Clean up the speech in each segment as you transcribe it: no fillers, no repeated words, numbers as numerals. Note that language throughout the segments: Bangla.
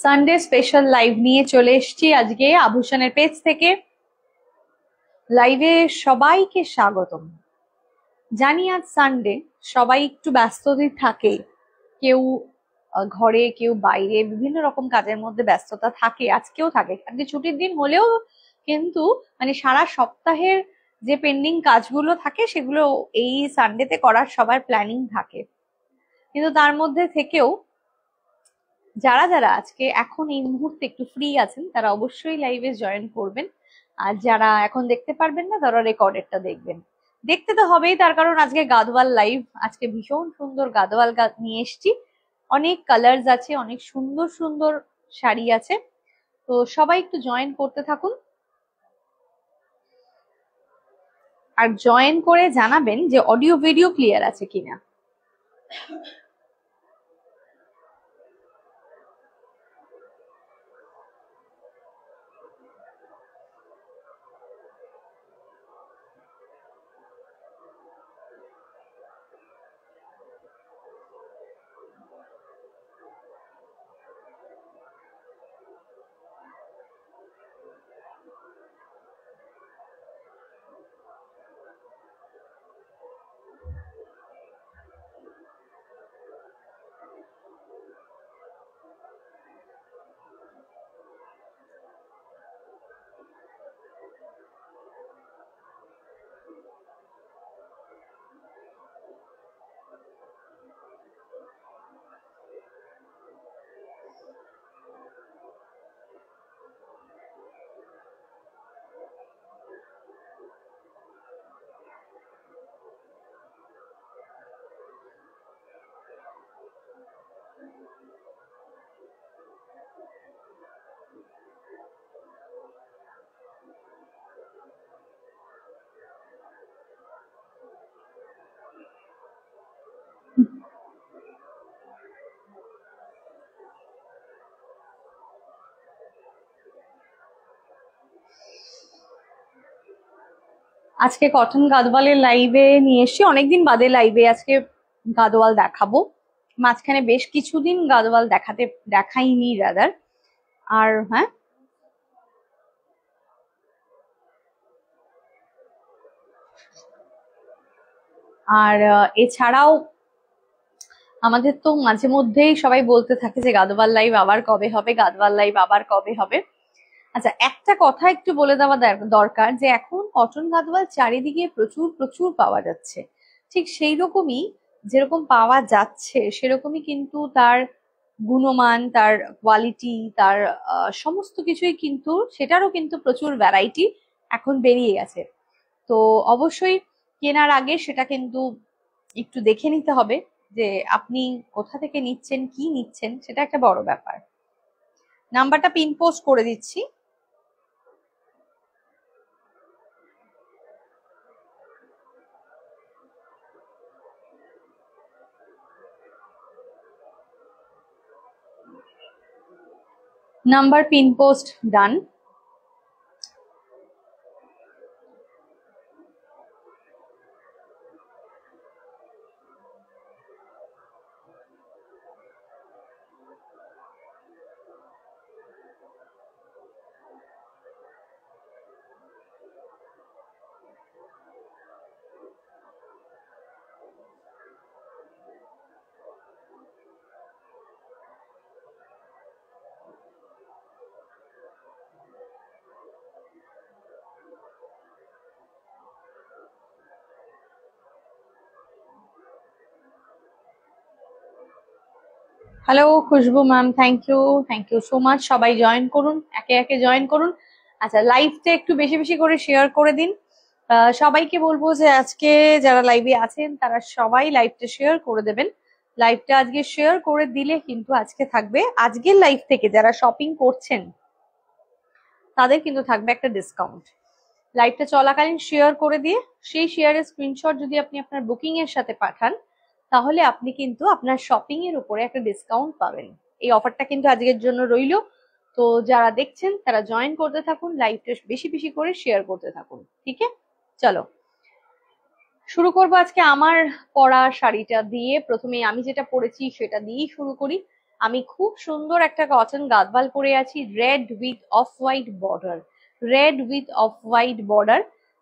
সানডে স্পেশাল লাইভ নিয়ে চলে এসেছি আজকে আভূষণের পেজ থেকে। লাইভে সবাইকে স্বাগতম। জানি আজ সানডে, সবাই একটু ব্যস্তই থাকে, কেউ ঘরে কেউ বাইরে বিভিন্ন রকম কাজের মধ্যে ব্যস্ততা থাকে, আজকেও থাকে। আজকে ছুটির দিন হলেও কিন্তু মানে সারা সপ্তাহের যে পেন্ডিং কাজগুলো থাকে সেগুলো এই সানডেতে করার সবার প্ল্যানিং থাকে। কিন্তু তার মধ্যে থেকেও যারা যারা আজকে এখন এই মুহূর্তে একটু ফ্রি আছেন তারা অবশ্যই লাইভে জয়েন করবেন। আর যারা এখন দেখতে পারবেন না তারা রেকর্ডেডটা দেখবেন। দেখতে তো হবেই, তার কারণ আজকে গাদওয়াল লাইভ। আজকে ভীষণ সুন্দর গাদওয়াল নিয়ে এসছি, অনেক কালার্স আছে, অনেক সুন্দর সুন্দর শাড়ি আছে। তো সবাই একটু জয়েন করতে থাকুন আর জয়েন করে জানাবেন যে অডিও ভিডিও ক্লিয়ার আছে কিনা। আজকে কটন গাদওয়ালের লাইভে নিয়ে এসছি, অনেকদিন বাদে লাইভে আজকে গাদওয়াল দেখাবো। মাঝখানে বেশ কিছুদিন গাদওয়াল দেখাইনি রাদার। আর হ্যাঁ, আর এছাড়াও আমাদের তো মাঝে মধ্যেই সবাই বলতে থাকে যে গাদওয়াল লাইভ আবার কবে হবে, গাদওয়াল লাইভ আবার কবে হবে। আচ্ছা, একটা কথা একটু বলে দেওয়া দরকার যে এখন কটন গাদওয়াল চারিদিকে প্রচুর প্রচুর পাওয়া যাচ্ছে। ঠিক সেই রকমই যেরকম পাওয়া যাচ্ছে সেরকমই কিন্তু তার গুণমান, তার কোয়ালিটি, তার সমস্ত কিছুই কিন্তু সেটারও কিন্তু প্রচুর ভ্যারাইটি এখন বেরিয়ে গেছে। তো অবশ্যই কেনার আগে সেটা কিন্তু একটু দেখে নিতে হবে যে আপনি কোথা থেকে নিচ্ছেন, কি নিচ্ছেন, সেটা একটা বড় ব্যাপার। নাম্বারটা পিন পোস্ট করে দিচ্ছি। Number pin post done. Hello Khushbu ma'am, thank you so much. সবাই জয়েন করুন, একে একে জয়েন করুন। আচ্ছা, লাইভটা একটু বেশি বেশি করে শেয়ার করে দিন। সবাইকে বলবো যে আজকে যারা লাইভে আছেন তারা সবাই লাইভটা শেয়ার করে দেবেন। লাইভটা আজকে শেয়ার করে দিলে কিন্তু আজকে থাকবে, আজকের লাইভ থেকে যারা শপিং করছেন তাদের কিন্তু থাকবে একটা ডিসকাউন্ট। লাইভটা চলাকালীন শেয়ার করে দিয়ে সেই শেয়ারের স্ক্রিনশট যদি আপনি আপনার বুকিং এর সাথে পাঠান তাহলে আপনি কিন্তু আপনার শপিং এর উপরে একটা ডিসকাউন্ট পাবেন। এই অফারটা কিন্তু আজকের জন্য রইল। তো যারা দেখছেন তারা জয়েন করতে থাকুন, লাইভটা বেশি বেশি করে শেয়ার করতে থাকুন। ঠিক আছে, চলো শুরু করবো আজকে আমার পরা শাড়িটা দিয়ে। প্রথমে আমি যেটা পরেছি সেটা দিয়েই শুরু করি। আমি খুব সুন্দর একটা কটন গাদওয়াল পরে আছি, red with off white border, red with off white border,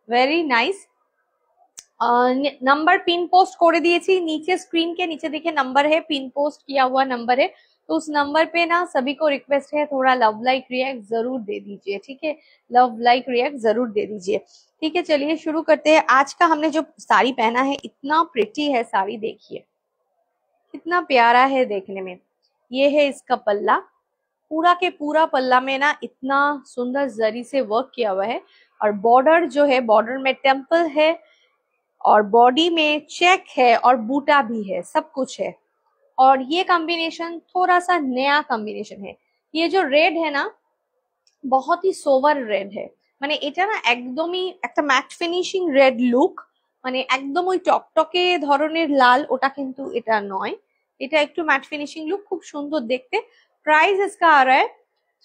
very nice. Number pin post कर दिए नीचे, स्क्रीन के नीचे देखिए नंबर है, पिन पोस्ट किया हुआ नंबर है, तो उस नंबर पे ना सभी को रिक्वेस्ट है थोड़ा लव लाइक रिएक्ट जरूर दे दीजिए, ठीक है, लव लाइक रिएक्ट जरूर दे दीजिए, ठीक है। चलिए शुरू करते हैं। आज का हमने जो साड़ी पहना है, इतना प्रिटी है साड़ी, देखिए कितना प्यारा है देखने में। ये है इसका पल्ला, पूरा के पूरा पल्ला में ना इतना सुंदर जरी से वर्क किया हुआ है, और बॉर्डर जो है, बॉर्डर में टेम्पल है, और बॉडी में चेक है, और बूटा भी है, सब कुछ है। और ये कॉम्बिनेशन थोड़ा सा नया कॉम्बिनेशन है। ये जो रेड है ना, बहुत ही सोवर रेड है, মানে এটা না একদমই একটা ম্যাট ফিনিশিং রেড লুক, মানে একদম ওই টকটকে ধরনের লাল, ওটা কিন্তু এটা নয়, এটা একটু ম্যাট ফিনিশিং লুক, খুব সুন্দর দেখতে। प्राइस इसका आ रहा है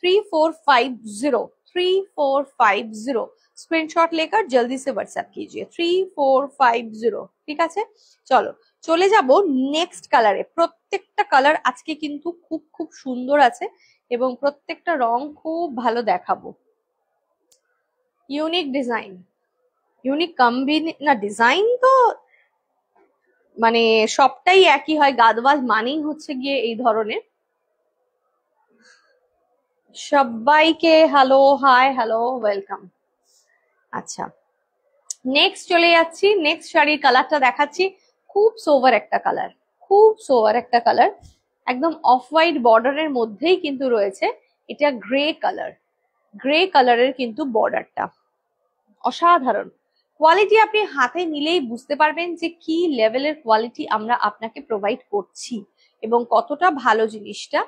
3450, 3450। स्क्रीनशॉट लेकर जल्दी से व्हाट्सएप कीजिए, 3450, ঠিক আছে। চলো চলে যাব নেক্সট কালারে। প্রত্যেকটা কালার আজকে কিন্তু খুব খুব সুন্দর আছে, এবং প্রত্যেকটা রং খুব ভালো দেখাবো। ইউনিক ডিজাইন, ইউনিক না ডিজাইন তো মানে সবটাই একই হয়, গাদওয়াল মানেই হচ্ছে গিয়ে এই ধরনের। সবাইকে হ্যালো, হাই, হ্যালো, ওয়েলকাম। আচ্ছা, নেক্সট চলে যাচ্ছি, নেক্সট শাড়ির কালারটা দেখাচ্ছি। খুব সোভার একটা কালার, খুব সোভার একটা কালার, একদম অফ হোয়াইট বর্ডারের মধ্যেই কিন্তু রয়েছে। এটা গ্রে কালার, গ্রে কালারের কিন্তু বর্ডারটা অসাধারণ। কোয়ালিটি আপনি হাতে নিলেই বুঝতে পারবেন যে কি লেভেলের কোয়ালিটি আমরা আপনাকে প্রোভাইড করছি, এবং কতটা ভালো জিনিসটা,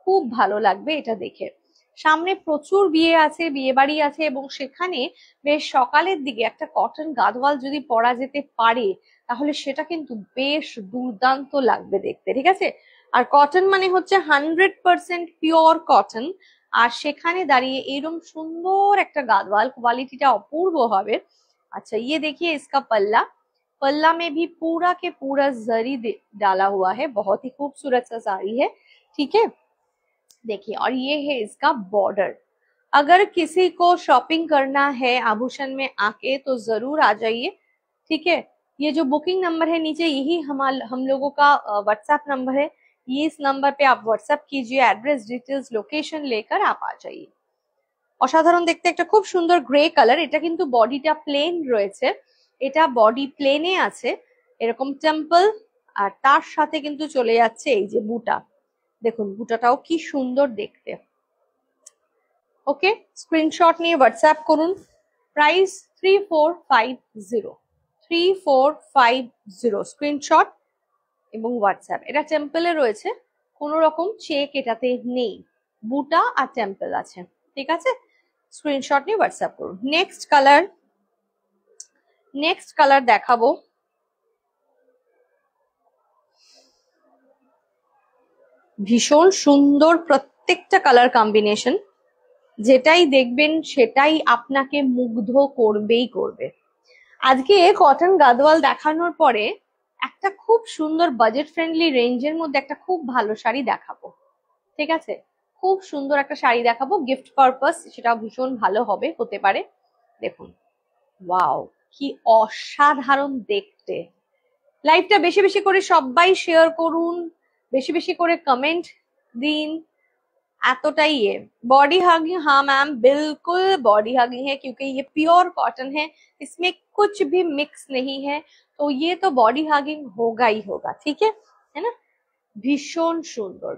খুব ভালো লাগবে এটা দেখে। সামনে প্রচুর বিয়ে আছে, বিয়ে বাড়ি আছে, এবং সেখানে বেশ সকালের দিকে একটা কটন গাদওয়াল যদি পরা যেতে পারে, তাহলে সেটা কিন্তু বেশ দুর্দান্ত লাগবে দেখতে, ঠিক আছে। আর কটন মানে হচ্ছে 100% পিওর কটন, আর সেখানে দাঁড়িয়ে এরকম সুন্দর একটা গাদওয়াল, কোয়ালিটিটা অপূর্ব হবে। अच्छा, ये देखिए इसका पल्ला, पल्ला में भी पूरा के पूरा जरी डाला हुआ है, बहुत ही खूबसूरत सा साड़ी है, ठीक है। देखिए, और ये है इसका बॉर्डर। अगर किसी को शॉपिंग करना है आभूषण में आके तो जरूर आ जाइए, ठीक है। ये जो बुकिंग नंबर है नीचे, यही हम लोगों का व्हाट्सएप नंबर है, ये इस नंबर पे आप व्हाट्सएप कीजिए, एड्रेस डिटेल्स लोकेशन लेकर आप आ जाइए। অসাধারণ দেখতে একটা খুব সুন্দর গ্রে কালার। এটা কিন্তু বডিটা প্লেন রয়েছে, এটা বডি প্লেনে আছে, এরকম টেম্পল, আর তার সাথে কিন্তু চলে যাচ্ছে এই যে বুটা, দেখুন বুটাটাও কি সুন্দর দেখতে। ওকে, স্ক্রিনশট নিয়ে হোয়াটসঅ্যাপ করুন। প্রাইস 3450, 3450, স্ক্রিনশট এবং হোয়াটসঅ্যাপ। এটা টেম্পলে রয়েছে, কোনো রকম চেক এটাতে নেই, বুটা আর টেম্পল আছে, ঠিক আছে। স্ক্রিনশট নিয়ে হোয়াটসঅ্যাপ করুন। নেক্সট কালার, নেক্সট কালার দেখাবো। ভীষণ সুন্দর প্রত্যেকটা কালার কম্বিনেশন, যেটাই দেখবেন সেটাই আপনাকে মুগ্ধ করবেই করবে। আজকে কটন গাদওয়াল দেখানোর পরে একটা খুব সুন্দর বাজেট ফ্রেন্ডলি রেঞ্জের মধ্যে একটা খুব ভালো শাড়ি দেখাবো, ঠিক আছে। খুব সুন্দর একটা শাড়ি দেখাবো, গিফট পারপাস, সেটাও ভীষণ ভালো হবে, হতে পারে। দেখুন, ওয়াও কি অসাধারণ দেখতে। লাইভটা বেশি বেশি করে সবাই শেয়ার করুন, বেশি বেশি করে কমেंट दिन, एतटाई है। बॉडी हगिंग, हाँ मैम बिल्कुल बॉडी हगिंग है, क्योंकि ये प्योर कॉटन है, इसमें कुछ भी मिक्स नहीं है, तो ये तो बॉडी हगिंग होगा ही होगा, ठीक है ना। भीषण सुंदर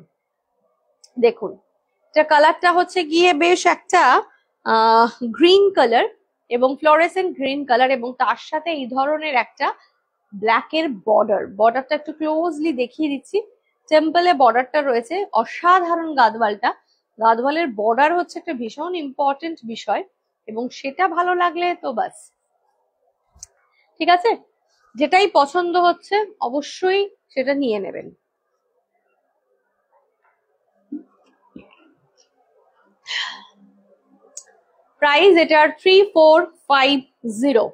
দেখুন, এটা কালারটা হচ্ছে গিয়ে বেশ একটা গ্রিন কালার, এবং ফ্লোরেসেন্ট গ্রিন কালার, এবং তার সাথে এই ধরনের একটা ব্ল্যাকের বর্ডার। বর্ডারটা একটু ক্লোজলি দেখিয়ে দিচ্ছি, টেম্পলে বর্ডারটা রয়েছে। অসাধারণ গাদওয়ালটা, গাদওয়ালের বর্ডার হচ্ছে একটা ভীষণ ইম্পর্টেন্ট বিষয়, এবং সেটা ভালো লাগলে তো বাস, ঠিক আছে। যেটাই পছন্দ হচ্ছে অবশ্যই সেটা নিয়ে নেবেন। প্রাইস এটার 3450,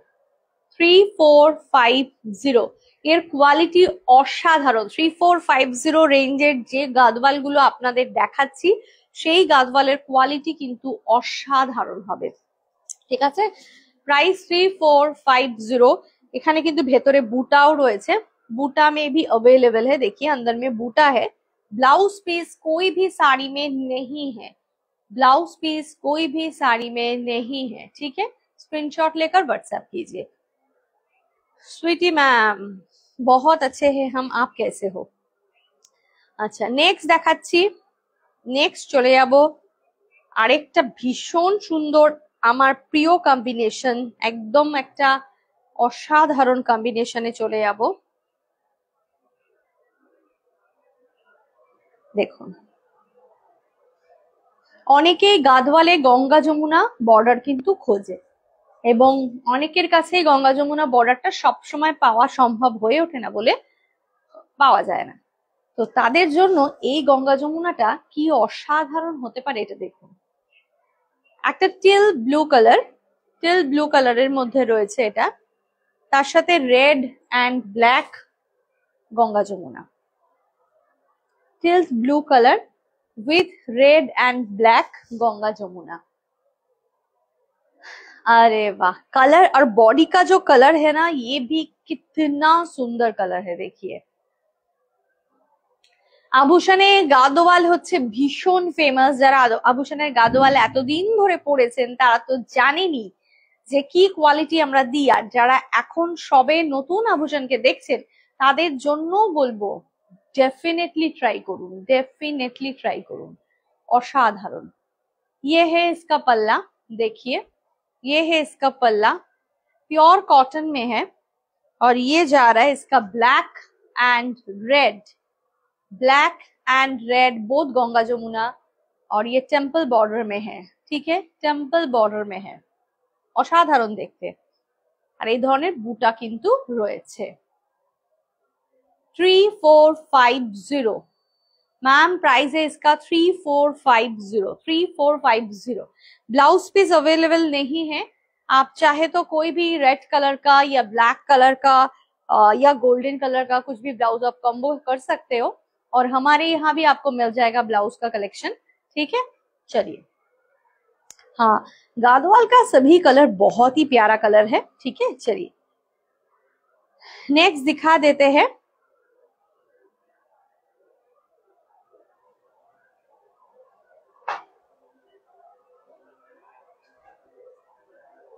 3450। এর কোয়ালিটি অসাধারণ। 3450 রেঞ্জের যে গাদওয়াল গুলো আপনাদের দেখাচ্ছি সেই গাদওয়ালের কোয়ালিটি কিন্তু অসাধারণ হবে, ঠিক আছে। প্রাইস 3450। এখানে কিন্তু ভেতরে বুটাও রয়েছে, बूटा में भी अवेलेबल है, देखिए अंदर में बूटा है। ब्लाउज पीस कोई भी साड़ी में नहीं है, ब्लाउज पीस कोई भी साड़ी में नहीं है, ठीक है। स्क्रीनशॉट लेकर व्हाट्सएप कीजिए। स्वीटी मैम बहुत अच्छे हैं हम, आप कैसे हो? আচ্ছা নেক্সট দেখাচ্ছি। নেক্সট চলে যাব আরেকটা ভীষণ সুন্দর আমার প্রিয় কম্বিনেশন, একদম একটা অসাধারণ কম্বিনেশনে চলে যাব। দেখুন অনেকেই গাদওয়ালে গঙ্গা যমুনা বর্ডার কিন্তু খোঁজে এবং অনেকের কাছে গঙ্গা যমুনা বর্ডারটা সবসময় পাওয়া সম্ভব হয়ে ওঠে না বলে পাওয়া যায় না। তো তাদের জন্য এই গঙ্গা যমুনাটা কি অসাধারণ হতে পারে এটা দেখুন। একটা teal blue colour, teal blue কালারের মধ্যে রয়েছে এটা, তার সাথে red and black Ganga Jamuna, teal blue colour with red and black Ganga Jamuna. अरे वाह, कलर और बॉडी का जो कलर है ना ये भी कितना सुंदर कलर है, देखिए। আভূষণে গাদোয়াল হচ্ছে ভীষণ ফেমাস, যারা আভূষণের গাদোয়াল এতদিন ধরে পড়েছেন তারা তো জানেনই যে কি কোয়ালিটি আমরা দিই, আর যারা এখন সবে নতুন আভূষণকে দেখছেন তাদের জন্য বলবো डेफिनेटली ट्राई करूँ, डेफिनेटली ट्राई करूँ, असाधारण। ये है इसका पल्ला, देखिए ये है इसका पल्ला, प्योर कॉटन में है और ये जा रहा है इसका black and red, black and red both Ganga Jamuna, और ये टेम्पल बॉर्डर में है, ठीक है, टेम्पल बॉर्डर में है, असाधारण देखते। আর এই ধরনের বুটা কিন্তু রয়েছে। 3450 मैम, प्राइस है इसका 3450। ब्लाउज पीस अवेलेबल नहीं है, आप चाहे तो कोई भी रेड कलर का या ब्लैक कलर का या गोल्डन कलर का कुछ भी ब्लाउज आप कॉम्बो कर सकते हो, और हमारे यहाँ भी आपको मिल जाएगा ब्लाउज का कलेक्शन, ठीक है। चलिए, हाँ गादोवाल का सभी कलर बहुत ही प्यारा कलर है, ठीक है। चलिए नेक्स्ट दिखा देते हैं।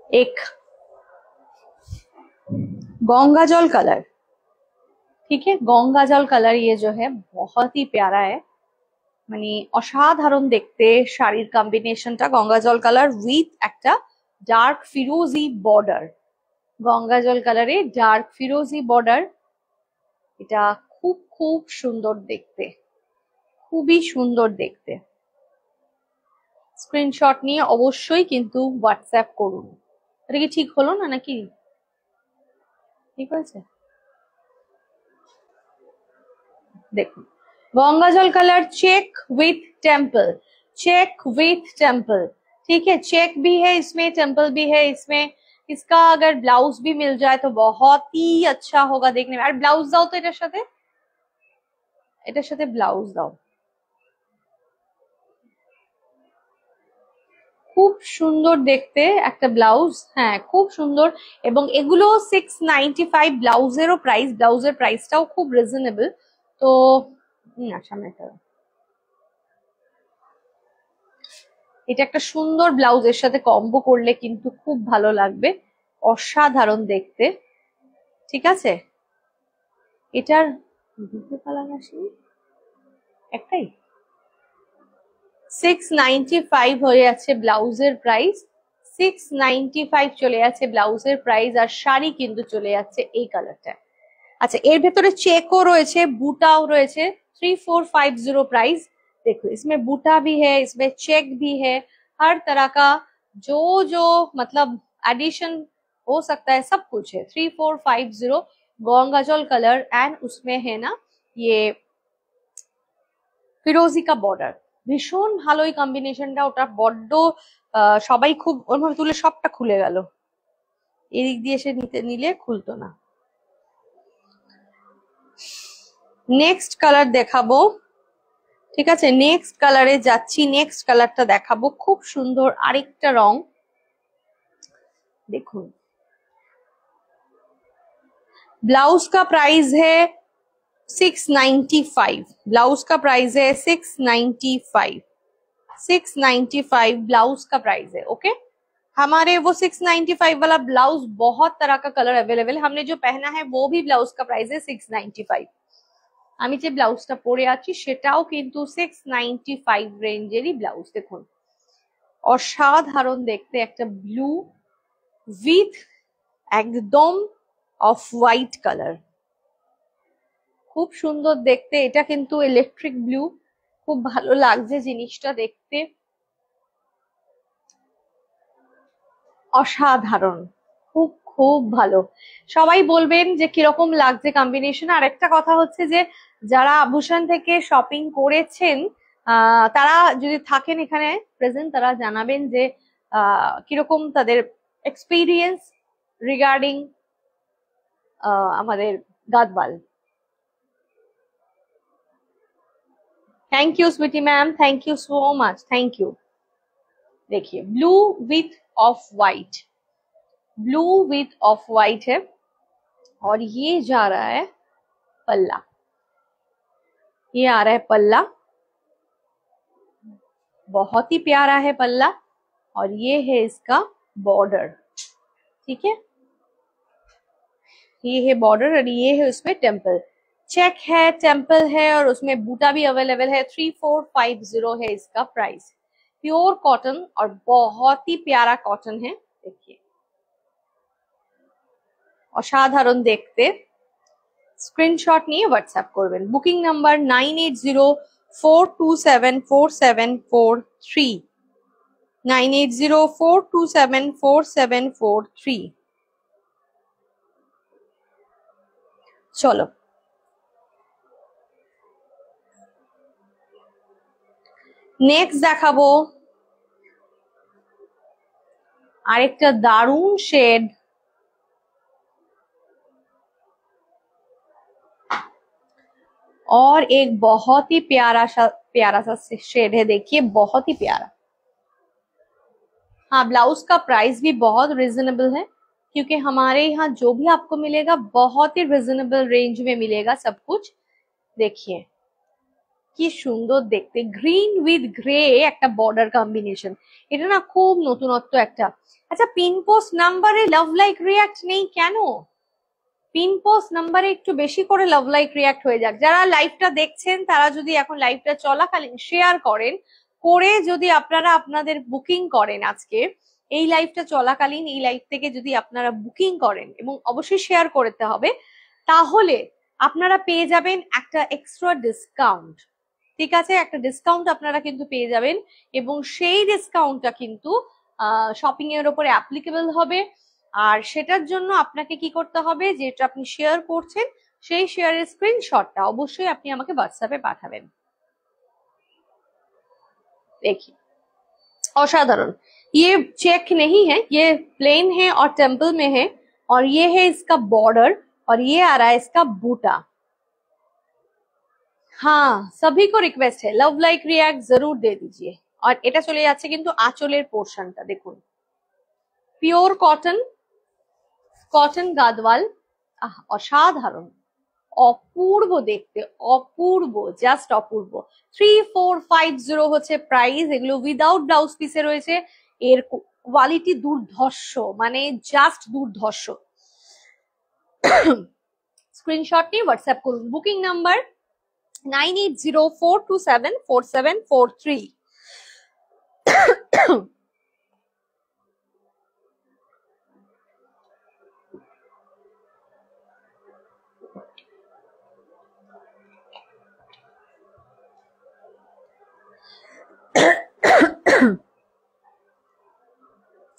एक गंगा जल कलर, ठीक है, गंगा जल कलर ये जो है बहुत ही प्यारा है, মানে অসাধারণ দেখতে শাড়ির কম্বিনেশনটা। গঙ্গা জল কালার উইথ একটা ডার্ক ফিরোজি বর্ডার, গঙ্গা জল কালারে ডার্ক ফিরোজি বর্ডার, এটা খুব খুব সুন্দর দেখতে, খুবই সুন্দর দেখতে। স্ক্রিনশট নিয়ে অবশ্যই কিন্তু হোয়াটসঅ্যাপ করুন। এটা কি ঠিক হলো না নাকি? ঠিক আছে, দেখুন गंगा जल colour check with temple, check with temple, ठीक है, चेक भी है इसमें, टेम्पल भी है इसमें। इसका अगर ब्लाउज भी मिल जाए तो बहुत ही अच्छा होगा देखने में। और ब्लाउज दाओ तो এটার সাথে ব্লাউজ দাও, খুব সুন্দর দেখতে একটা ব্লাউজ, হ্যাঁ খুব সুন্দর। এবং এগুলো 695 ব্লাউজেরও প্রাইস, ব্লাউজের প্রাইসটাও খুব রিজনেবল। তো সামনে এটা একটা সুন্দর ব্লাউজের সাথে কম্বো করলে কিন্তু খুব ভালো লাগবে, অসাধারণ দেখতে, ঠিক আছে। এটার দুটো কালার আসে, একটাই 695 হয়ে যাচ্ছে ব্লাউজের প্রাইস, 695 চলে যাচ্ছে ব্লাউজের প্রাইস, আর শাড়ি কিন্তু চলে যাচ্ছে এই কালারটা। अच्छा एर भेतरे चेको रयेछे, बूटाओ रयेछे, 3450 प्राइस। देखो इसमें बूटा भी है, इसमें चेक भी है, हर तरह का जो मतलब एडिशन हो सकता है सब कुछ है। 3450 गंगाजल कलर एंड उसमें है ना ये फिरोजी का बॉर्डर, भीषण भालो এই কম্বিনেশনটা। ওটা বড্ড সবাই খুব ওইভাবে তুলে সবটা খুলে গেল, এদিক দিয়ে এসে নিলে খুলতো না। নেক্সট কালার দেখাবো, ঠিক আছে? নেক্সট কালারে যাচ্ছি, নেক্সট কালারটা দেখাবো, খুব সুন্দর আরেকটা রং। দেখুন, ब्लाउज का प्राइस है 695। ब्लाउज का प्राइस है 695। 695 ब्लाउज का प्राइस है। ओके, हमारे वो 695 वाला ब्लाउज बहुत तरह का कलर अवेलेबल, हमने जो पहना है वो भी ब्लाउज का प्राइस है 695। আমি যে ব্লাউজটা পরে আছি সেটাও কিন্তু 695 রেঞ্জেরই ব্লাউজ। দেখুন, অসাধারণ দেখতে একটা ব্লু উইথ একদম অফ হোয়াইট কালার, খুব সুন্দর দেখতে। এটা কিন্তু ইলেকট্রিক ব্লু, খুব ভালো লাগছে জিনিসটা দেখতে, অসাধারণ, খুব খুব ভালো। সবাই বলবেন যে কিরকম লাগছে কম্বিনেশন। আর একটা কথা হচ্ছে যে যারা আভূষণ থেকে শপিং করেছেন তারা যদি থাকেন এখানে প্রেজেন্ট, তারা জানাবেন যে কিরকম তাদের এক্সপিরিয়েন্স রিগার্ডিং আমাদের Gadwal. Thank you Sweety ma'am, thank you so much, thank you. देखिए, blue with off white, blue with off white है और ये जा रहा है पल्ला, ये आ रहा है पल्ला, बहुत ही प्यारा है पल्ला। और ये है इसका बॉर्डर, ठीक है, ये है बॉर्डर और ये है उसमें टेम्पल, चेक है, टेम्पल है और उसमें बूटा भी अवेलेबल है। 3450 है इसका प्राइस। प्योर कॉटन और बहुत ही प्यारा कॉटन है, देखिए অসাধারণ দেখতে। স্ক্রিনশট নিয়ে হোয়াটসঅ্যাপ করবেন। Booking number 9804274743, 9804274743। চলো নেক্সট দেখাবো আরেকটা দারুণ শেড, और एक बहुत ही प्यारा सा शेड है, देखिए बहुत ही प्यारा। हाँ, ब्लाउज का प्राइस भी बहुत रिजनेबल है, क्योंकि हमारे यहाँ जो भी आपको मिलेगा बहुत ही रिजनेबल रेंज में मिलेगा सब कुछ। देखिए কি সুন্দর দেখতে, গ্রিন উইথ গ্রে একটা বর্ডার কম্বিনেশন, এটা না খুব নতুনত্ব একটা। আচ্ছা, পিন পোস্ট নাম্বারে লাভ লাইক রিয়াক্ট নেই কেন? পিন পোস্ট নাম্বারে একটু বেশি করে লাভ লাইক রিয়াক্ট হয়ে যাক। যারা লাইভটা দেখছেন তারা যদি এখন লাইভটা চলাকালীন শেয়ার করেন, করে যদি আপনারা আপনাদের বুকিং করেন, আজকে এই লাইভটা চলাকালীন এই লাইভ থেকে যদি আপনারা বুকিং করেন এবং অবশ্যই শেয়ার করতে হবে, তাহলে আপনারা পেয়ে যাবেন একটা এক্সট্রা ডিসকাউন্ট। ঠিক আছে, একটা ডিসকাউন্ট আপনারা কিন্তু পেয়ে যাবেন এবং সেই ডিসকাউন্টটা কিন্তু শপিং এর উপরে অ্যাপ্লিকেবল হবে। আর সেটার জন্য আপনাকে কি করতে হবে, যেটা আপনি শেয়ার করছেন সেই শেয়ারের স্ক্রিনশটটা অবশ্যই আপনি আমাকে হোয়াটসঅ্যাপে পাঠাবেন। देखिए असाधारण, ये चेक नहीं है, ये प्लेन है और टेम्पल में है, और ये है इसका बॉर्डर और ये आ रहा है इसका बूटा। हाँ, सभी को रिक्वेस्ट है लव लाइक रिएक्ट जरूर दे दीजिए। और এটা চলে যাচ্ছে কিন্তু আঁচলের পোরশনটা, দেখুন পিওর কটন, কটন গাদওয়াল, অসাধারণ, অপূর্ব দেখতে, অপূর্ব, জাস্ট অপূর্ব। 3450 হচ্ছে প্রাইস। এগুলো উইদাউট ব্লাউজ পিসে রয়েছে, এর কোয়ালিটি দুর্ধর্ষ, মানে জাস্ট দুর্ধর্ষ। স্ক্রিনশট নিয়ে হোয়াটসঅ্যাপ করুন। Booking number 9804274743।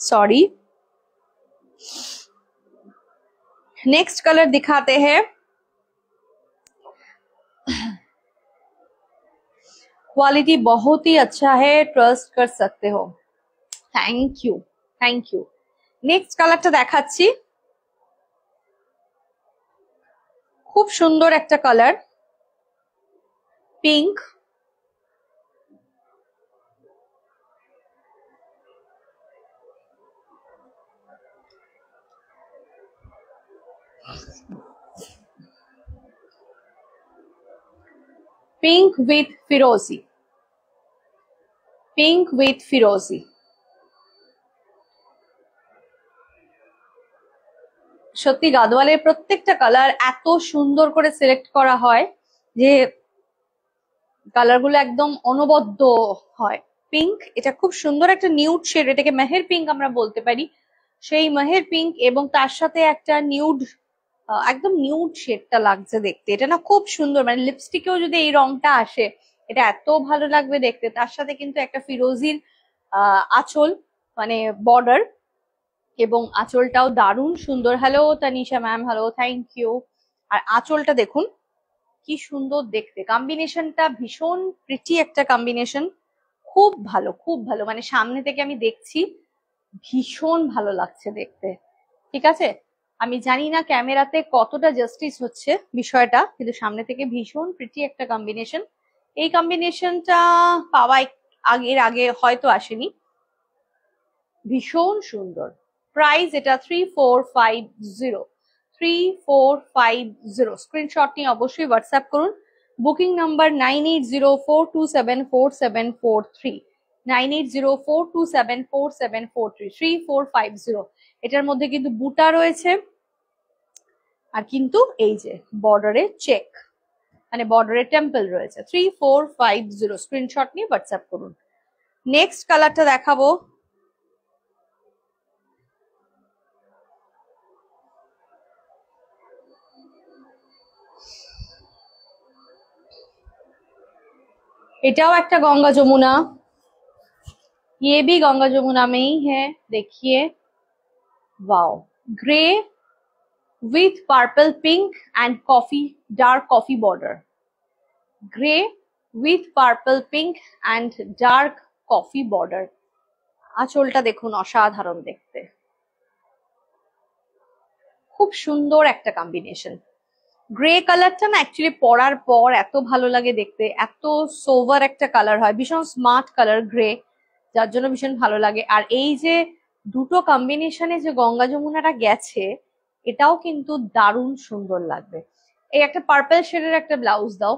Sorry, next colour दिखाते हैं। क्वालिटी बहुत ही अच्छा है, ट्रस्ट कर सकते हो। Thank you, thank you. Next কালারটা দেখাচ্ছি, খুব সুন্দর একটা কালার, পিঙ্ক, পিঙ্ক উইথ ফিরোজি, পিঙ্ক উইথ ফিরোজি। সত্যি গাদওয়ালের প্রত্যেকটা কালার এত সুন্দর করে সিলেক্ট করা হয় যে কালার গুলো একদম অনবদ্য হয়। পিঙ্ক, এটা খুব সুন্দর একটা নিউড শেড, এটাকে মেহের পিঙ্ক আমরা বলতে পারি। সেই মেহের পিঙ্ক এবং তার সাথে একটা নিউড, একদম নিউড শেডটা লাগছে দেখতে। এটা না খুব সুন্দর, মানে লিপস্টিকেও যদি এই রংটা আসে এটা এত ভালো লাগবে দেখতে। তার সাথে কিন্তু একটা ফিরোজির আঁচল, মানে বর্ডার, এবং আঁচলটাও দারুণ সুন্দর। Hello Tanisha ma'am, hello, thank you. আর আঁচলটা দেখুন কি সুন্দর দেখতে, কম্বিনেশনটা ভীষণ প্রিটি একটা কম্বিনেশন, খুব ভালো, খুব ভালো। মানে সামনে থেকে আমি দেখছি, ভীষণ ভালো লাগছে দেখতে। ঠিক আছে, আমি জানি না ক্যামেরাতে কতটা জাস্টিস হচ্ছে বিষয়টা, কিন্তু সামনে থেকে ভীষণ প্রিটি একটা কম্বিনেশন। এই কম্বিনেশনটা পাওয়া আগের আগে হয়তো আসেনি, ভীষণ সুন্দর। প্রাইস এটা 3450, 3450। স্ক্রিনশট নিয়ে অবশ্যই হোয়াটসঅ্যাপ করুন। Booking number 9804274743, 9804274743, 3450। এটার মধ্যে কিন্তু বুটা রয়েছে, আর কিন্তু এই যে বর্ডারে চেক, মানে বর্ডারে টেম্পল রয়েছে। 3450, স্ক্রিনশট নিয়ে হোয়াটসঅ্যাপ করুন। নেক্সট কালারটা দেখাবো, एटाओ एक गंगा जमुना, ये भी गंगा जमुना में ही है। देखिए, wow, grey with purple pink and coffee, dark coffee border, grey with purple pink and dark coffee border. आँचलटा देखुन असाधारण देखते, खूब सुंदर एक कम्बिनेशन। গ্রে কালারটা না অ্যাকচুয়ালি পরার পর এত ভালো লাগে দেখতে, এত সোভার একটা কালার হয়, ভীষণ স্মার্ট কালার গ্রে, যার জন্য ভীষণ ভালো লাগে। আর এই যে দুটো কম্বিনেশনে যে গঙ্গা যমুনাটা গেছে, এটাও কিন্তু দারুণ সুন্দর লাগবে। এই একটা পার্পল শেডের একটা ব্লাউজ দাও,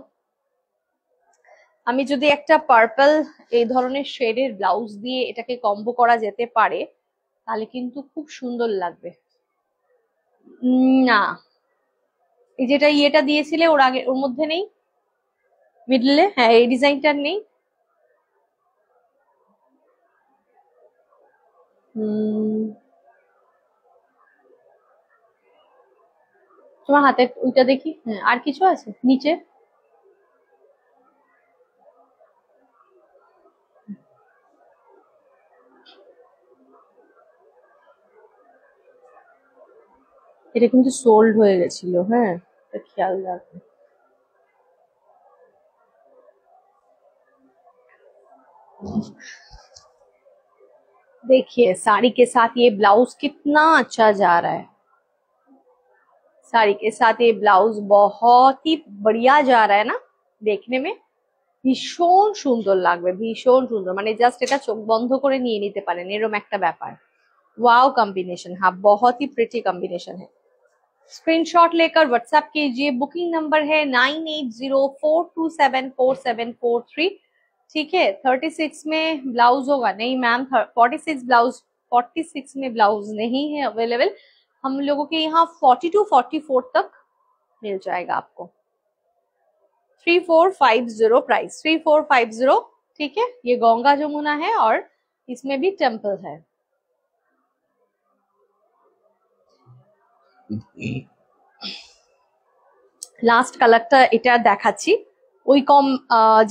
আমি যদি একটা পার্পল এই ধরনের শেডের ব্লাউজ দিয়ে এটাকে কম্বো করা যেতে পারে তাহলে কিন্তু খুব সুন্দর লাগবে। না, এই যেটা ইয়েটা দিয়েছিলে ওর আগে, ওর মধ্যে নেই মিডলে, হ্যাঁ এই ডিজাইনটার নেই। তোমার হাতে ওইটা দেখি, হ্যাঁ আর কিছু আছে নিচে? এটা কিন্তু সোল্ড হয়ে গেছিল, হ্যাঁ খেয়াল রাখবে। देखिए साड़ी के साथ ये ब्लाउज कितना अच्छा जा रहा है, साड़ी के साथ ये ब्लाउज बहुत ही बढ़िया जा रहा है ना देखने में, ভীষণ সুন্দর লাগবে, ভীষণ সুন্দর। মানে জাস্ট এটা চোখ বন্ধ করে নিয়ে নিতে পারেন এরকম একটা ব্যাপার। वाओ कॉम्बिनेशन, हाँ बहुत ही प्रिटी कॉम्बिनेशन है। स्क्रीनशॉट लेकर व्हाट्सएप कीजिए। बुकिंग नंबर है 9804274743। ठीक है, 36 में ब्लाउज होगा? नहीं मैम, 46 ब्लाउज, 46 में ब्लाउज नहीं है अवेलेबल। हम लोगों के यहाँ 42 44 तक मिल जाएगा आपको। 3450 प्राइस, 3450। ठीक है, ये गंगा जमुना है और इसमें भी टेम्पल है। লাস্ট কালারটা এটা দেখাচ্ছি, ওই কম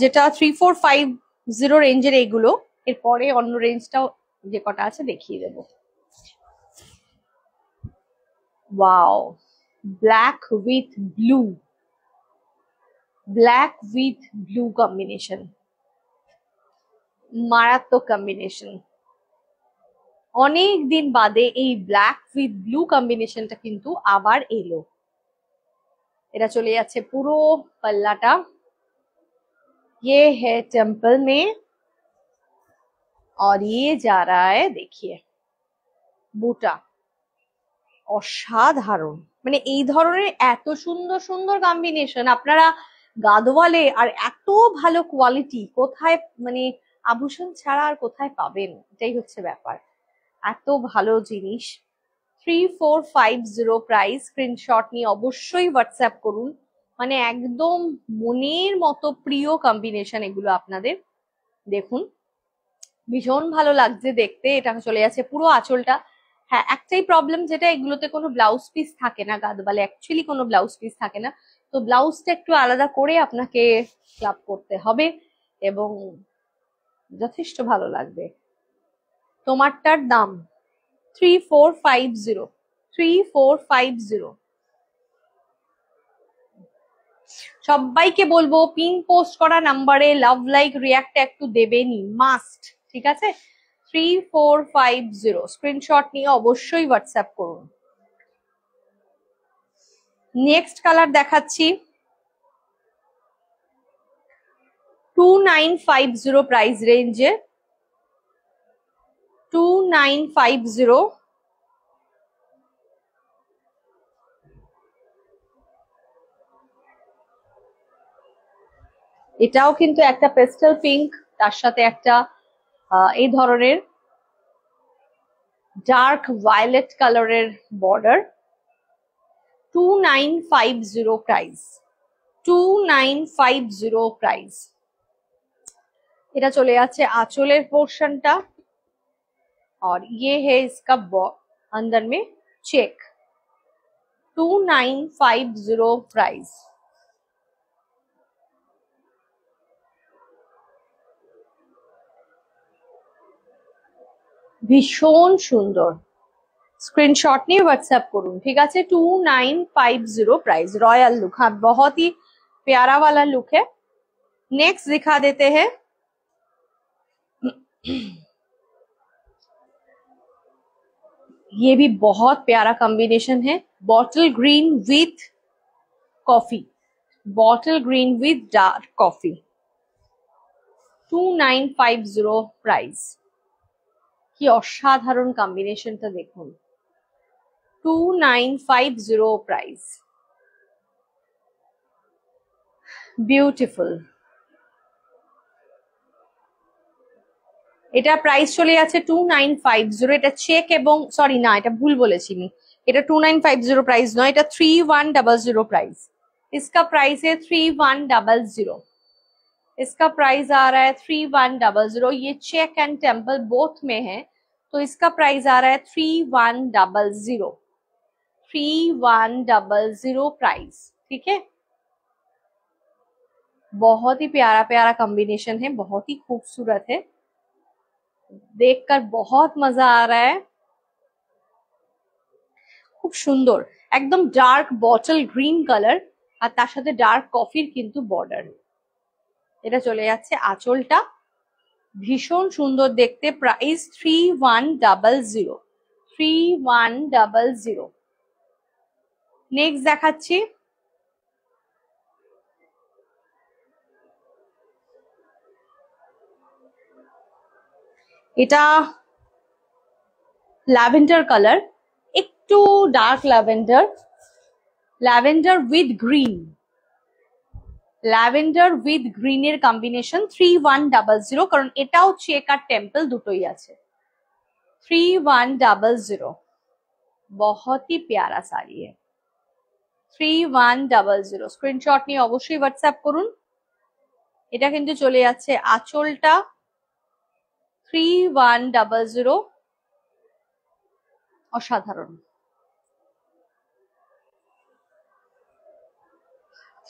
যেটা 3450 রেঞ্জের এইগুলো, এরপরে অন্য রেঞ্জটাও যে কটা আছে দেখিয়ে দেবো। Wow, black with blue, black with blue combination, মারাত্মক কম্বিনেশন। অনেক দিন বাদে এই ব্ল্যাক উইথ ব্লু কম্বিনেশনটা কিন্তু আবার এলো। এটা চলে যাচ্ছে পুরো পাল্লাটা, ये है टेम्पल में और ये जा रहा है देखिए বুটা। অসাধারণ, মানে এই ধরনের এত সুন্দর সুন্দর কম্বিনেশন আপনারা গাদোয়ালে আর এত ভালো কোয়ালিটি কোথায়, মানে আভূষণ ছাড়া আর কোথায় পাবেন, এটাই হচ্ছে ব্যাপার। এত ভালো জিনিস। 3450 প্রাইস। স্ক্রিনশট নিয়ে অবশ্যই হোয়াটসঅ্যাপ করুন। মানে একদম মনের মতো প্রিয় কম্বিনেশন এগুলো আপনাদের। দেখুন ভীষণ ভালো লাগছে দেখতে। এটা চলে যাচ্ছে পুরো আঁচলটা। হ্যাঁ, একটাই প্রবলেম, যেটা এগুলোতে কোনো ব্লাউজ পিস থাকে না, গাদোয়ালে অ্যাকচুয়ালি কোনো ব্লাউজ পিস থাকে না, তো ব্লাউজটা একটু আলাদা করে আপনাকে ক্লাব করতে হবে এবং যথেষ্ট ভালো লাগবে। তোমারটার দাম 3450। 3450। সবাইকে বলবো পিন পোস্ট করা নাম্বারে লাভ লাইক রিয়াক্ট একটু দেবেনই, মাস্ট, ঠিক আছে? 3450 স্ক্রিনশট নিয়ে অবশ্যই হোয়াটসঅ্যাপ করুন। নেক্সট কালার দেখাচ্ছি 2950 প্রাইস রেঞ্জে। 2950। এটাও কিন্তু একটা পেস্টেল পিঙ্ক, তার সাথে একটা এই ধরনের ডার্ক ভায়োলেট কালারের বর্ডার। 2950 প্রাইস। 2950 প্রাইস। এটা চলে যাচ্ছে आंचलेर पोर्शनটা और ये है इसका अंदर में चेक। 2950 प्राइस। ভীষণ সুন্দর। स्क्रीनशॉट नहीं व्हाट्सएप करूँ, ठीक है? 2950 प्राइस। रॉयल लुक, हाँ बहुत ही प्यारा वाला लुक है। नेक्स्ट दिखा देते हैं ये भी बहुत प्यारा कॉम्बिनेशन है, bottle green with coffee. Bottle green with dark coffee. 2950 price. কি অসাধারণ কম্বিনেশনটা দেখুন। 2950 প্রাইস। বিউটিফুল। এটা প্রাইস চলে যাচ্ছে 2950। এটা চেক এবং সরি না, এটা ভুল বলেছি আমি, এটা 2950 प्राइस নয়, এটা 3100 प्राइस। इसका प्राइस है 3100। इसका प्राइस आ रहा है 3100। ये चेक एंड टेम्पल बोथ में है, तो इसका प्राइस आ रहा है 3100। 3100 प्राइस, ठीक है? बहुत ही प्यारा प्यारा कॉम्बिनेशन है, बहुत ही खूबसूरत है, देखकर बहुत मजा आ रहा है। খুব সুন্দর, একদম ডার্ক বটল গ্রিন কালার আর তার সাথে ডার্ক কফির কিন্তু বর্ডার। এটা চলে যাচ্ছে আঁচলটা, ভীষণ সুন্দর দেখতে। প্রাইস 3100। 3100। নেক্সট দেখাচ্ছি এটা ল্যাভেন্ডার কালার, একটু dark lavender, lavender with green, lavender with গ্রিনের কম্বিনেশন। 3100, কারণ এটাও চেক আর টেম্পল দুটোই আছে। 3100। बहुत ही प्यारा साड़ी है। 3100। স্ক্রিনশট নিয়ে অবশ্যই হোয়াটসঅ্যাপ করুন। এটা কিন্তু চলে যাচ্ছে আঁচলটা। 3100। অসাধারণ।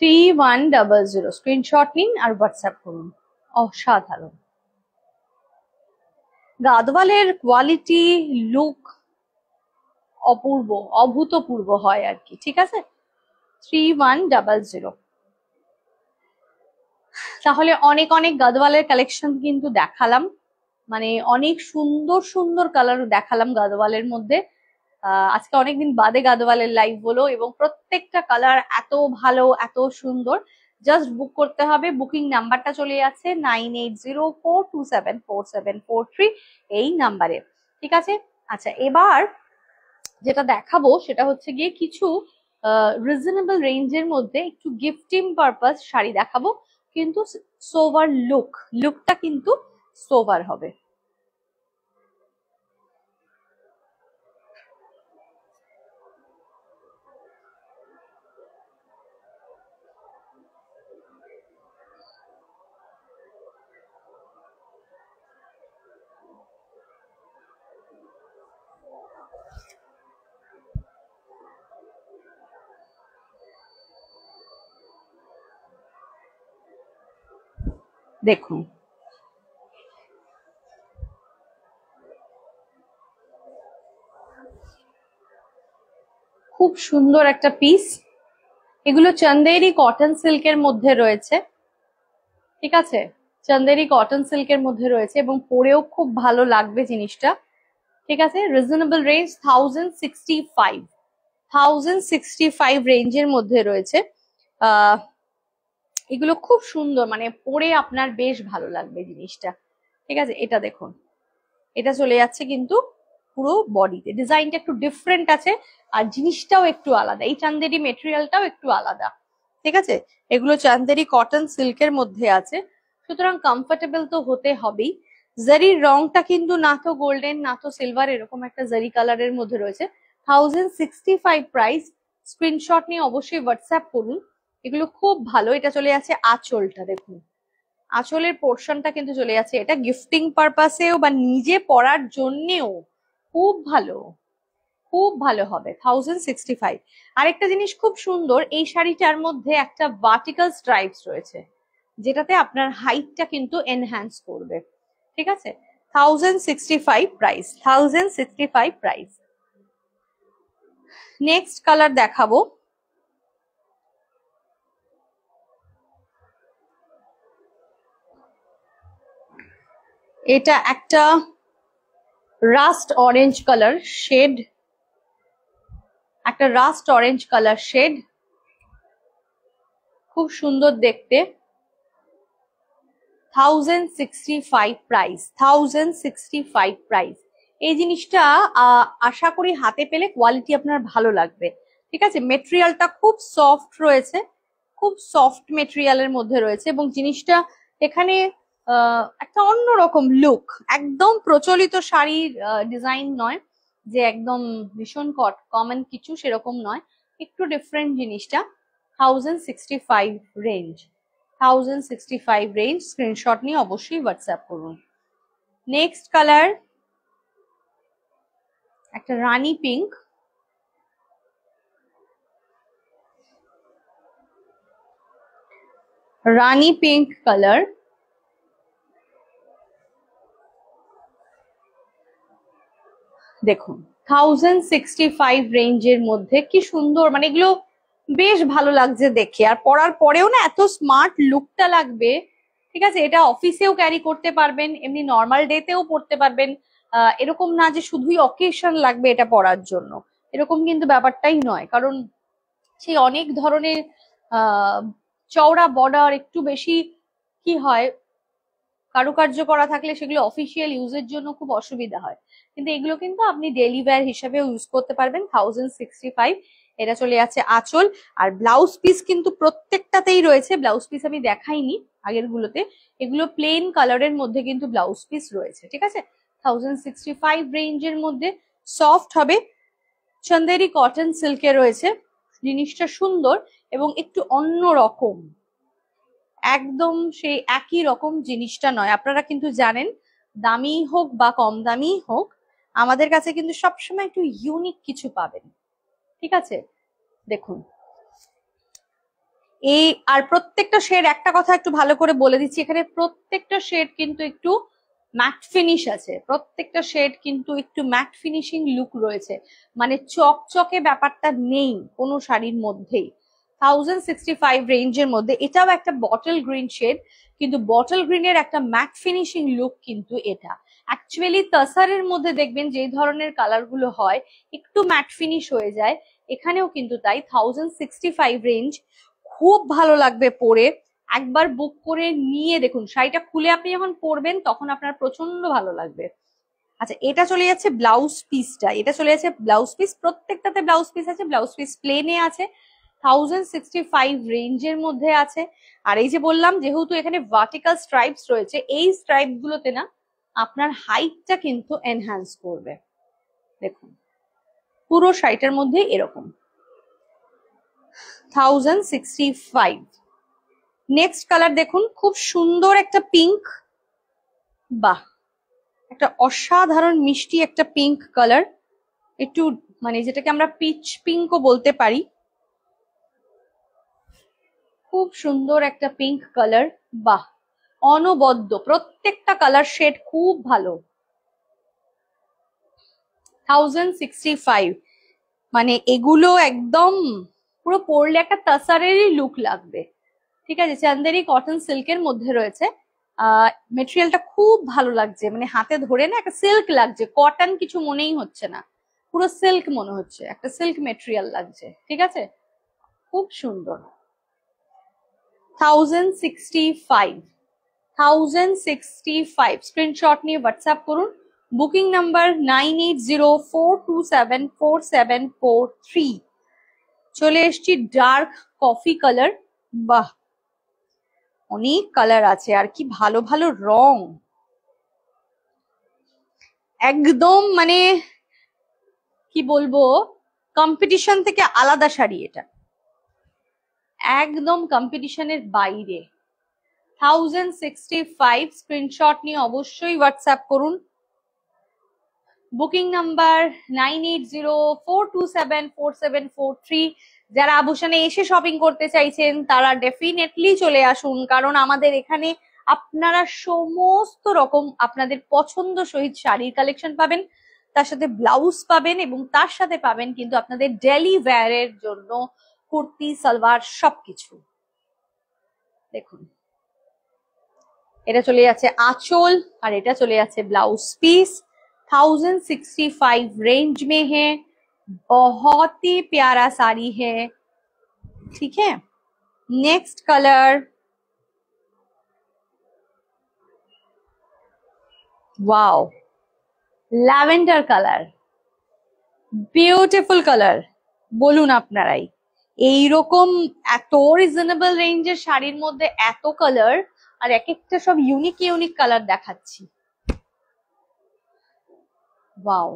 3100। স্ক্রিনশট নিন আর হোয়াটসঅ্যাপ করুন। অসাধারণ। গাদওয়ালের কোয়ালিটি লুক অপূর্ব, অভূতপূর্ব হয় আর কি, ঠিক আছে? 3100। তাহলে অনেক অনেক গাদওয়ালের কালেকশন কিন্তু দেখালাম, মানে অনেক সুন্দর সুন্দর কালার দেখালাম গাদওয়ালের মধ্যে। আজকে অনেকদিন বাদে গাদওয়ালের লাইভ হলো এবং প্রত্যেকটা কালার এত ভালো, এত সুন্দর। জাস্ট বুক করতে হবে। বুকিং নাম্বারটা চলে যাচ্ছে 9804274743 এই নাম্বারে। ঠিক আছে। আচ্ছা, এবার যেটা দেখাবো সেটা হচ্ছে গিয়ে কিছু রিজনেবল রেঞ্জের মধ্যে একটু গিফটিং পারপাস শাড়ি দেখাবো, কিন্তু সোভার লুকটা কিন্তু সোভার হবে। দেখুন, খুব সুন্দর একটা পিস। এগুলো চন্দেরি কটন সিল্কের মধ্যে রয়েছে। ঠিক আছে, চন্দেরি কটন সিল্কের মধ্যে রয়েছে এবং পরেও খুব ভালো লাগবে জিনিসটা। ঠিক আছে, রিজনেবল রেঞ্জ 1065 রেঞ্জের মধ্যে রয়েছে। আহ এগুলো খুব সুন্দর, মানে পরে আপনার বেশ ভালো লাগবে জিনিসটা। ঠিক আছে, এটা দেখুন, এটা চলে যাচ্ছে কিন্তু পুরো বডিতে, ডিজাইনটা একটু ডিফারেন্ট আছে আর জিনিসটাও একটু আলাদা, এই চান্দেরি মেটেরিয়ালটাও একটু আলাদা। ঠিক আছে, এগুলো চান্দেরি কটন সিল্কের মধ্যে আছে, সুতরাং কমফোর্টেবল তো হতে হবেই। জারির রংটা কিন্তু না তো গোল্ডেন না তো সিলভার, এরকম একটা জারি কালারের মধ্যে রয়েছে। 1065 প্রাইস। স্ক্রিনশট নিয়ে অবশ্যই হোয়াটসঅ্যাপ করুন। এগুলো খুব ভালো। এটা চলে যাচ্ছে আঁচলটা, দেখুন আঁচলের পোর্শনটা কিন্তু চলে যাচ্ছে, এটা গিফটিং পারপাসেও বা নিজে পরার জন্যেও খুব ভালো, খুব ভালো হবে। 1065। আরেকটা জিনিস খুব সুন্দর, এই শাড়িটার মধ্যে একটা ভার্টিক্যাল স্ট্রাইপস রয়েছে, যেটাতে আপনার হাইটটা কিন্তু এনহ্যান্স করবে। ঠিক আছে, 1065 প্রাইস, 1065 প্রাইস। নেক্সট কালার দেখাবো, এটা একটা রাস্ট অরেঞ্জ কালার শেড, একটা রাস্ট অরেঞ্জ কালার শেড, খুব সুন্দর দেখতে। 1065 প্রাইস, 1065 প্রাইস। এই জিনিসটা আশা করি হাতে পেলে কোয়ালিটি আপনার ভালো লাগবে। ঠিক আছে, মেটেরিয়ালটা খুব সফট রয়েছে, খুব সফট মেটেরিয়ালের মধ্যে রয়েছে এবং জিনিসটা এখানে একটা অন্যরকম লুক, একদম প্রচলিত শাড়ির ডিজাইন নয় যে একদম ভীষণ কমন কিছু, সেরকম নয়, একটু ডিফারেন্ট জিনিসটা। 1065 রেঞ্জ, 1065 রেঞ্জ। স্ক্রিনশট নিয়ে অবশ্যই হোয়াটসঅ্যাপ করুন। নেক্সট কালার একটা রানী পিঙ্ক, রানী পিঙ্ক কালার। দেখুন 1065 রেঞ্জের মধ্যে কি সুন্দর, মানে এগুলো বেশ ভালো লাগছে দেখে, আর পরার পরেও না এত স্মার্ট লুকটা লাগবে। ঠিক আছে, এটা অফিসেও ক্যারি করতে পারবেন, এমনি নর্মাল ডেতেও পরতে পারবেন। এরকম না যে শুধুই অকেশন লাগবে এটা পরার জন্য, এরকম কিন্তু ব্যাপারটাই নয়, কারণ সেই অনেক ধরনের আহ চওড়া বর্ডার, একটু বেশি কি হয়, কারুকার্য করা থাকলে সেগুলো অফিসিয়াল ইউজের জন্য খুব অসুবিধা হয়, কিন্তু এগুলো কিন্তু আপনি ডেইলি ওয়্যার হিসেবেও ইউজ করতে পারবেন। 1065। এটা চলে যাচ্ছে আঁচল, আর ব্লাউজ পিস কিন্তু প্রত্যেকটাতেই রয়েছে। ব্লাউজ পিস আমি দেখাইনি আগের গুলোতে, এগুলো প্লেন কালারের মধ্যে কিন্তু ব্লাউজ পিস রয়েছে। ঠিক আছে, 1065 রেঞ্জের মধ্যে সফট হবে, চন্দেরি কটন সিল্কে রয়েছে, জিনিসটা সুন্দর এবং একটু অন্য রকম, একদম সেই একই রকম জিনিসটা নয়। আপনারা কিন্তু জানেন, দামি হোক বা কম দামি হোক, আমাদের কাছে কিন্তু সবসময় একটু ইউনিক কিছু পাবেন। ঠিক আছে, দেখুন এই, আর প্রত্যেকটা শেড, একটা কথা একটু ভালো করে বলে দিচ্ছি, এখানে প্রত্যেকটা শেড কিন্তু একটু ম্যাট ফিনিশ আছে, প্রত্যেকটা শেড কিন্তু একটু ম্যাট ফিনিশিং লুক রয়েছে, মানে চকচকে ব্যাপারটা নেই কোনো শাড়ির মধ্যেই। 1065 রেঞ্জের মধ্যে এটাও একটা বটল গ্রিন শেড, কিন্তু বটল গ্রিনের একটা ম্যাট ফিনিশিং লুক কিন্তু এটা। অ্যাকচুয়ালি তাসারের মধ্যে দেখবেন যে ধরনের কালার গুলো হয় একটু ম্যাট ফিনিশ হয়ে যায়, এখানেও কিন্তু তাই। 1065 রেঞ্জ, খুব ভালো লাগবে পরে। একবার বুক করে নিয়ে দেখুন, শাড়িটা খুলে আপনি যখন পরবেন তখন আপনার প্রচন্ড ভালো লাগবে। আচ্ছা, এটা চলে যাচ্ছে ব্লাউজ পিসটা, এটা চলে যাচ্ছে ব্লাউজ পিস, প্রত্যেকটাতে ব্লাউজ পিস আছে, ব্লাউজ পিস প্লেনে আছে, 1065 রেঞ্জের মধ্যে আছে। আর এই যে বললাম, যেহেতু এখানে ভার্টিক্যাল স্ট্রাইপস রয়েছে, এই স্ট্রাইপ গুলোতে না আপনার হাইটটা কিন্তু এনহ্যান্স করবে। দেখুন পুরো শাড়িটার মধ্যে এরকম 1065। নেক্সট কালার দেখুন, খুব সুন্দর একটা পিঙ্ক, বাহ, একটা অসাধারণ মিষ্টি একটা পিঙ্ক কালার, একটু মানে যেটাকে আমরা পিচ পিঙ্কও বলতে পারি। খুব সুন্দর একটা পিঙ্ক কালার, বাহ, অনবদ্য, প্রত্যেকটা কালার শেড খুব ভালো। 1065, মানে এগুলো একদম পুরো পরলে একটা তাসারেরই লুক লাগবে। ঠিক আছে, চান্দেরি কটন সিল্কের মধ্যে রয়েছে। মেটেরিয়ালটা খুব ভালো লাগছে, মানে হাতে ধরে না একটা সিল্ক লাগছে, কটন কিছু মনেই হচ্ছে না, পুরো সিল্ক মনে হচ্ছে, একটা সিল্ক মেটেরিয়াল লাগছে। ঠিক আছে, খুব সুন্দর। 1065, 1065, স্ক্রিনশট নিয়ে হোয়াটসঅ্যাপ করুন। Booking number 9804274743। চলে এসছি ডার্ক কফি কালার, বাহ, অনেক কালার আছে, আর কি ভালো ভালো রং, একদম মানে কি বলবো, কম্পিটিশন থেকে আলাদা শাড়ি এটা, একদম কম্পিটিশনের বাইরে। 1065, স্ক্রিনশট নিয়ে অবশ্যই হোয়াটসঅ্যাপ করুন। Booking number 9804274743। যারা আভূষণে এসে শপিং করতে চাইছেন তারা ডেফিনেটলি চলে আসুন, কারণ আমাদের এখানে আপনারা সমস্ত রকম আপনাদের পছন্দ সহিত শাড়ির কালেকশন পাবেন, তার সাথে ব্লাউজ পাবেন, এবং তার সাথে পাবেন কিন্তু আপনাদের ডেলি ওয়্যারের জন্য কুর্তি, সালোয়ার, সবকিছু। দেখুন এটা চলে যাচ্ছে आंचल और এটা চলে যাচ্ছে ब्लाउज पीस। 1065 रेंज में है, बहुत ही प्यारा साड़ी है। ठीक है, next colour, wow, lavender colour, beautiful colour. বলুন আপনারাই, এইরকম এত রিজনেবল রেঞ্জের শাড়ির মধ্যে এত কালার, আর এক একটা সব ইউনিক ইউনিক কালার দেখাচ্ছি। ওয়াও,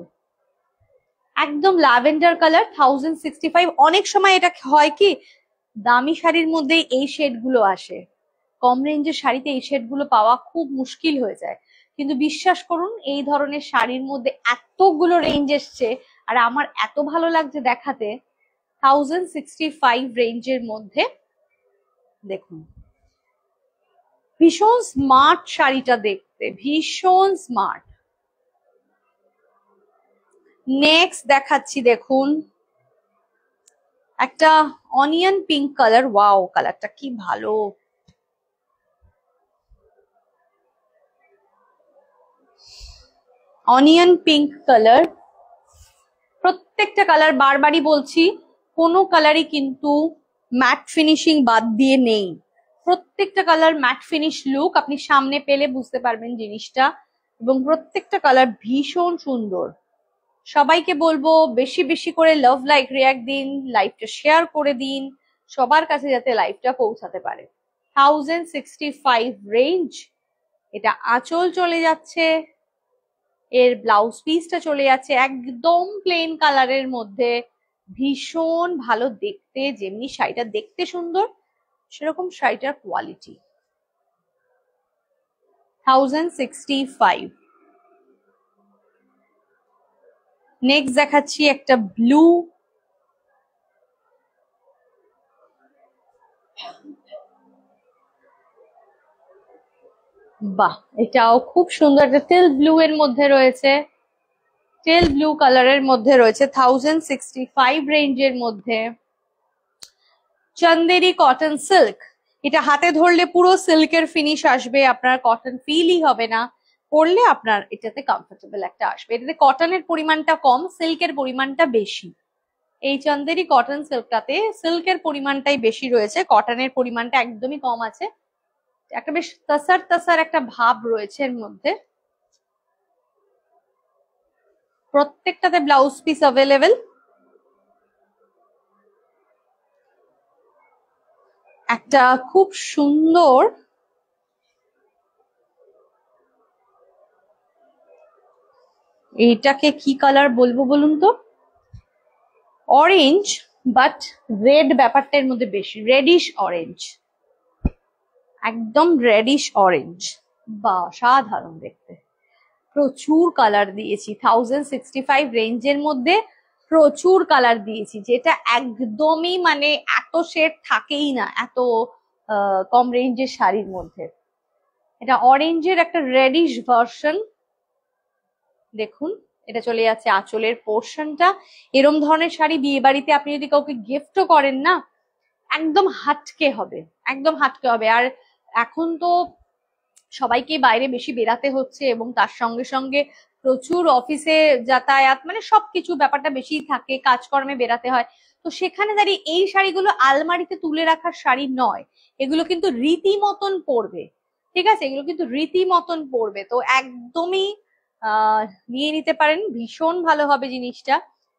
একদম ল্যাভেন্ডার কালার, 1065। অনেক সময় এটা হয় কি, দামি শাড়ির মধ্যে এই শেড গুলো আসে, কম রেঞ্জের শাড়িতে এই শেড গুলো পাওয়া খুব মুশকিল হয়ে যায়, কিন্তু বিশ্বাস করুন এই ধরনের শাড়ির মধ্যে এতগুলো রেঞ্জ এসছে, আর আমার এত ভালো লাগছে দেখাতে। 1065 রেঞ্জের মধ্যে দেখুন, ভীষণ স্মার্ট শাড়িটা দেখতে, ভীষণ স্মার্ট। নেক্সট দেখাচ্ছি, দেখুন একটা অনিয়ন পিঙ্ক কালার, ওয়াও, কালারটা কি ভালো, অনিয়ন পিঙ্ক কালার। প্রত্যেকটা কালার বারবারই বলছি, কোনো কালারই কিন্তু ম্যাট ফিনিশিং বাদ দিয়ে নেই, প্রত্যেকটা কালার ম্যাট ফিনিশ লুক, আপনি সামনে পেলে বুঝতে পারবেন জিনিসটা, এবং প্রত্যেকটা কালার ভীষণ সুন্দর। সবাইকে বলবো বেশি বেশি করে লাভ লাইক রিয়াক্ট দিন, লাইভটা শেয়ার করে দিন, সবার কাছে যাতে লাইভটা পৌঁছাতে পারে। 1065 রেঞ্জ, এটা আঁচল চলে যাচ্ছে, এর ব্লাউজ পিসটা চলে যাচ্ছে একদম প্লেন কালারের মধ্যে, ভীষণ ভালো দেখতে, যেমনি শাড়িটা দেখতে সুন্দর সেরকম শাড়িটার কোয়ালিটি। 1065। নেক্সট দেখাচ্ছি একটা ব্লু, বাহ, এটাও খুব সুন্দর, একটা তেল ব্লু এর মধ্যে রয়েছে, তেল ব্লু কালারের মধ্যে রয়েছে, 1065 রেঞ্জের মধ্যে। চন্দেরি কটন সিল্ক, এটা হাতে ধরলে পুরো সিল্কের ফিনিশ আসবে, আপনার কটন ফিলই হবে না, পরলে আপনার এটাতে কমফোর্টেবল একটা আসবে। এটাতে কটনের পরিমাণটা কম, সিল্কের পরিমাণটা বেশি। এই চন্দেরি কটন সিল্কটাতে সিল্কের পরিমাণটাই বেশি রয়েছে, কটনের পরিমাণটা একদমই কম আছে। একটা বেশ তাসার তাসার একটা ভাব রয়েছে এর মধ্যে। প্রত্যেকটাতে ব্লাউজ পিস অ্যাভেলেবেল। একটা খুব সুন্দর এইটাকে কি কালার বলবো বলুন তো, অরেঞ্জ, বাট রেড ব্যাপারটা এর মধ্যে বেশি, রেডিশ অরেঞ্জ, একদম রেডিশ অরেঞ্জ, বা সাধারণ দেখতে। প্রচুর কালার দিয়েছি 1065 রেঞ্জের মধ্যে, প্রচুর কালার দিয়েছি, যেটা একদমই মানে এত শেড থাকেই না এত কম রেঞ্জের শাড়ির মধ্যে। এটা অরেঞ্জের একটা রেডিশ ভার্সন। দেখুন, এটা চলে যাচ্ছে আঁচলের পোর্শনটা। এরম ধরনের শাড়ি বিয়ে বাড়িতে আপনি যদি কাউকে গিফটও করেন না, একদম হাটকে হবে, একদম হাটকে হবে। আর এখন তো সবাইকে বাইরে বেশি বেরাতে হচ্ছে এবং তার সঙ্গে সঙ্গে প্রচুর অফিসে যাতায়াত, মানে সবকিছু ব্যাপারটা বেশি থাকে, কাজকর্মে বেরাতে হয়। তো সেখানে দাঁড়িয়ে এই শাড়িগুলো আলমারিতে তুলে রাখার শাড়ি নয়, এগুলো কিন্তু রীতিমতন পরবে, ঠিক আছে, এগুলো কিন্তু রীতিমতন পরবে। তো একদমই নিয়ে নিতে পারেন, ভীষণ ভালো হবে জিনিসটা।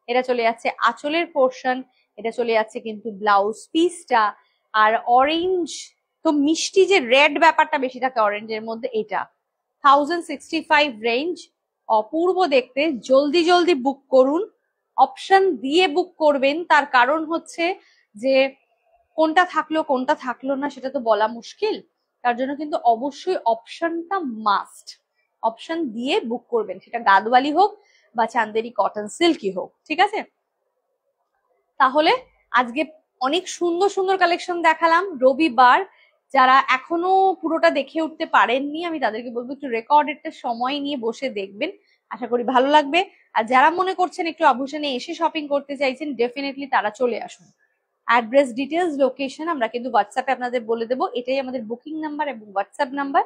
এটা চলে যাচ্ছে আঁচলের পোর্শন, এটা চলে যাচ্ছে কিন্তু ব্লাউজ পিসটা। আর অরেঞ্জ তো মিষ্টি, যে রেড ব্যাপারটা বেশি থাকে অরেঞ্জের মধ্যে, এটা 1065 রেঞ্জ, অপূর্ব দেখতে। জলদি জলদি বুক করুন, অপশন দিয়ে বুক করবেন, তার কারণ হচ্ছে যে কোনটা থাকলো কোনটা থাকলো না সেটা তো বলা মুশকিল। তার জন্য কিন্তু অবশ্যই অপশনটা মাস্ট, অপশন দিয়ে বুক করবেন, সেটা গাদওয়ালি হোক বা চান্দেরি কটন সিল্কি হোক, ঠিক আছে। তাহলে আজকে অনেক সুন্দর সুন্দর কালেকশন দেখালাম। রবিবার, যারা এখনো পুরোটা দেখে উঠতে পারেননি, আমি তাদেরকে বলবো একটু রেকর্ডেডটা সময় নিয়ে বসে দেখবেন, আশা করি ভালো লাগবে। আর যারা মনে করছেন একটু আভূষণে এসে শপিং করতে চাইছেন, ডেফিনেটলি তারা চলে আসুন। অ্যাড্রেস, ডিটেলস, লোকেশন আমরা কিন্তু হোয়াটসঅ্যাপে আপনাদের বলে দেবো, এটাই আমাদের বুকিং নাম্বার এবং হোয়াটসঅ্যাপ নাম্বার।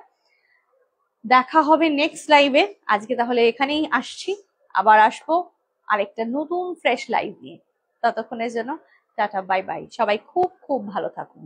দেখা হবে নেক্সট লাইভে। আজকে তাহলে এখানেই আসছি, আবার আসবো আরেকটা নতুন ফ্রেশ লাইভ নিয়ে। ততক্ষণের জন্য টাটা, বাই বাই, সবাই খুব খুব ভালো থাকুন।